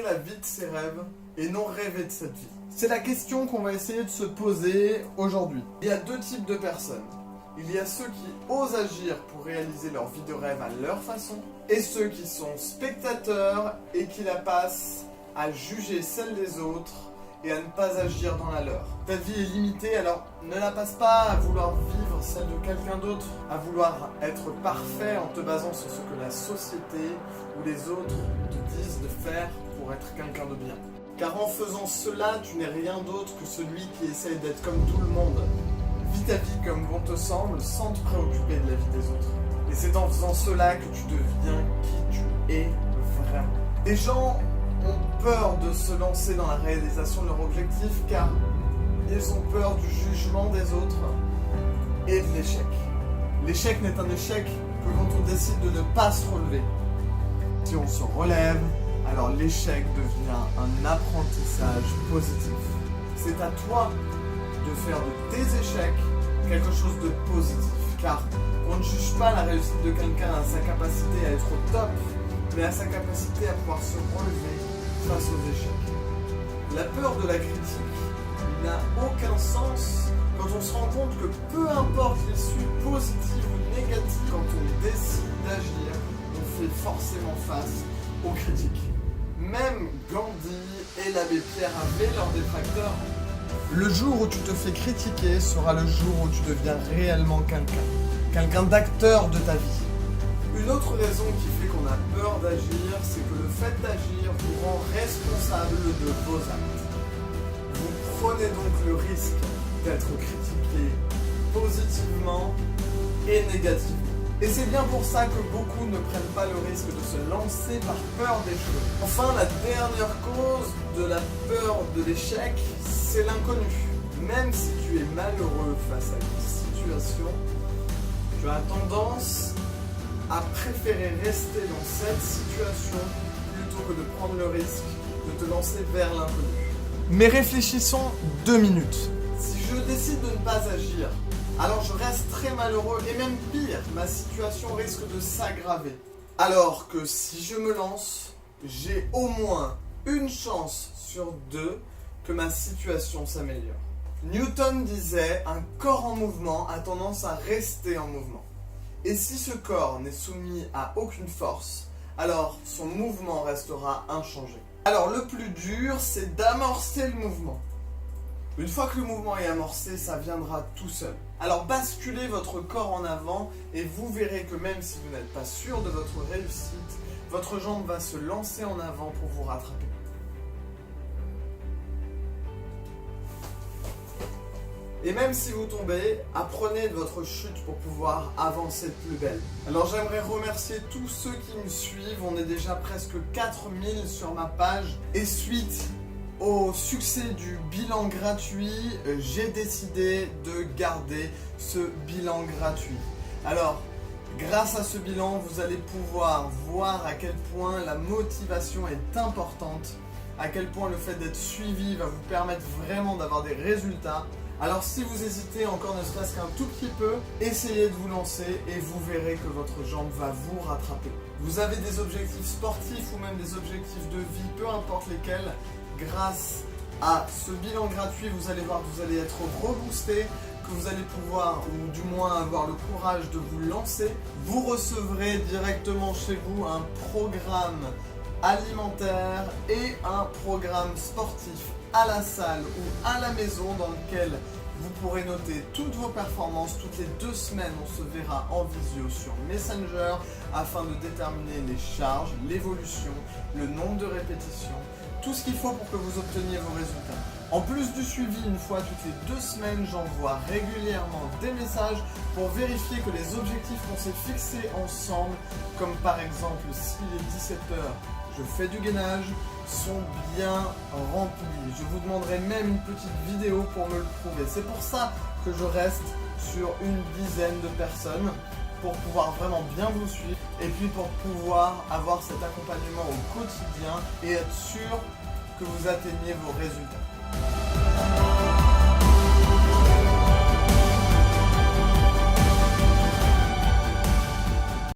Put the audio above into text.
la vie de ses rêves et non rêver de cette vie? C'est la question qu'on va essayer de se poser aujourd'hui. Il y a deux types de personnes. Il y a ceux qui osent agir pour réaliser leur vie de rêve à leur façon, et ceux qui sont spectateurs et qui la passent à juger celle des autres et à ne pas agir dans la leur. Ta vie est limitée, alors ne la passe pas à vouloir vivre celle de quelqu'un d'autre, à vouloir être parfait en te basant sur ce que la société ou les autres te disent de faire pour être quelqu'un de bien. Car en faisant cela, tu n'es rien d'autre que celui qui essaye d'être comme tout le monde. Vis ta vie comme bon te semble sans te préoccuper de la vie des autres. Et c'est en faisant cela que tu deviens qui tu es vraiment. Les gens ont peur de se lancer dans la réalisation de leur objectif car ils ont peur du jugement des autres et de l'échec. L'échec n'est un échec que quand on décide de ne pas se relever. Si on se relève, alors l'échec devient un apprentissage positif. C'est à toi de faire de tes échecs quelque chose de positif, car on ne juge pas la réussite de quelqu'un à sa capacité à être au top, mais à sa capacité à pouvoir se relever face aux échecs. La peur de la critique n'a aucun sens quand on se rend compte que peu importe l'issue positive ou négative, quand on décide d'agir, on fait forcément face aux critiques. Même Gandhi et l'abbé Pierre avaient leurs détracteurs. Le jour où tu te fais critiquer sera le jour où tu deviens réellement quelqu'un d'acteur de ta vie. Une autre raison qui fait qu'on a peur d'agir, c'est que le fait d'agir vous rend responsable de vos actes. Vous prenez donc le risque d'être critiqué positivement et négativement. Et c'est bien pour ça que beaucoup ne prennent pas le risque de se lancer par peur d'échouer. Enfin, la dernière cause de la peur de l'échec, c'est l'inconnu. Même si tu es malheureux face à une situation, tu as tendance à préférer rester dans cette situation plutôt que de prendre le risque de te lancer vers l'inconnu. Mais réfléchissons 2 minutes. Si je décide de ne pas agir, alors je reste très malheureux et même pire, ma situation risque de s'aggraver. Alors que si je me lance, j'ai au moins une chance sur 2 que ma situation s'améliore. Newton disait « Un corps en mouvement a tendance à rester en mouvement. Et si ce corps n'est soumis à aucune force, alors son mouvement restera inchangé. » Alors le plus dur, c'est d'amorcer le mouvement. Une fois que le mouvement est amorcé, ça viendra tout seul. Alors basculez votre corps en avant et vous verrez que même si vous n'êtes pas sûr de votre réussite, votre jambe va se lancer en avant pour vous rattraper. Et même si vous tombez, apprenez de votre chute pour pouvoir avancer de plus belle. Alors j'aimerais remercier tous ceux qui me suivent, on est déjà presque 4000 sur ma page. Et suite au succès du bilan gratuit, j'ai décidé de garder ce bilan gratuit. Alors, grâce à ce bilan, vous allez pouvoir voir à quel point la motivation est importante, à quel point le fait d'être suivi va vous permettre vraiment d'avoir des résultats. Alors si vous hésitez encore ne serait-ce qu'un tout petit peu, essayez de vous lancer et vous verrez que votre jambe va vous rattraper. Vous avez des objectifs sportifs ou même des objectifs de vie, peu importe lesquels, grâce à ce bilan gratuit, vous allez voir que vous allez être reboosté, que vous allez pouvoir, ou du moins avoir le courage de vous lancer. Vous recevrez directement chez vous un programme alimentaire et un programme sportif à la salle ou à la maison dans lequel vous pourrez noter toutes vos performances. Toutes les 2 semaines, on se verra en visio sur Messenger afin de déterminer les charges, l'évolution, le nombre de répétitions, tout ce qu'il faut pour que vous obteniez vos résultats. En plus du suivi, une fois toutes les 2 semaines, j'envoie régulièrement des messages pour vérifier que les objectifs qu'on s'est fixés ensemble, comme par exemple s'il est 17h, je fais du gainage, sont bien remplis. Je vous demanderai même une petite vidéo pour me le prouver. C'est pour ça que je reste sur une dizaine de personnes, pour pouvoir vraiment bien vous suivre et puis pour pouvoir avoir cet accompagnement au quotidien et être sûr que vous atteigniez vos résultats.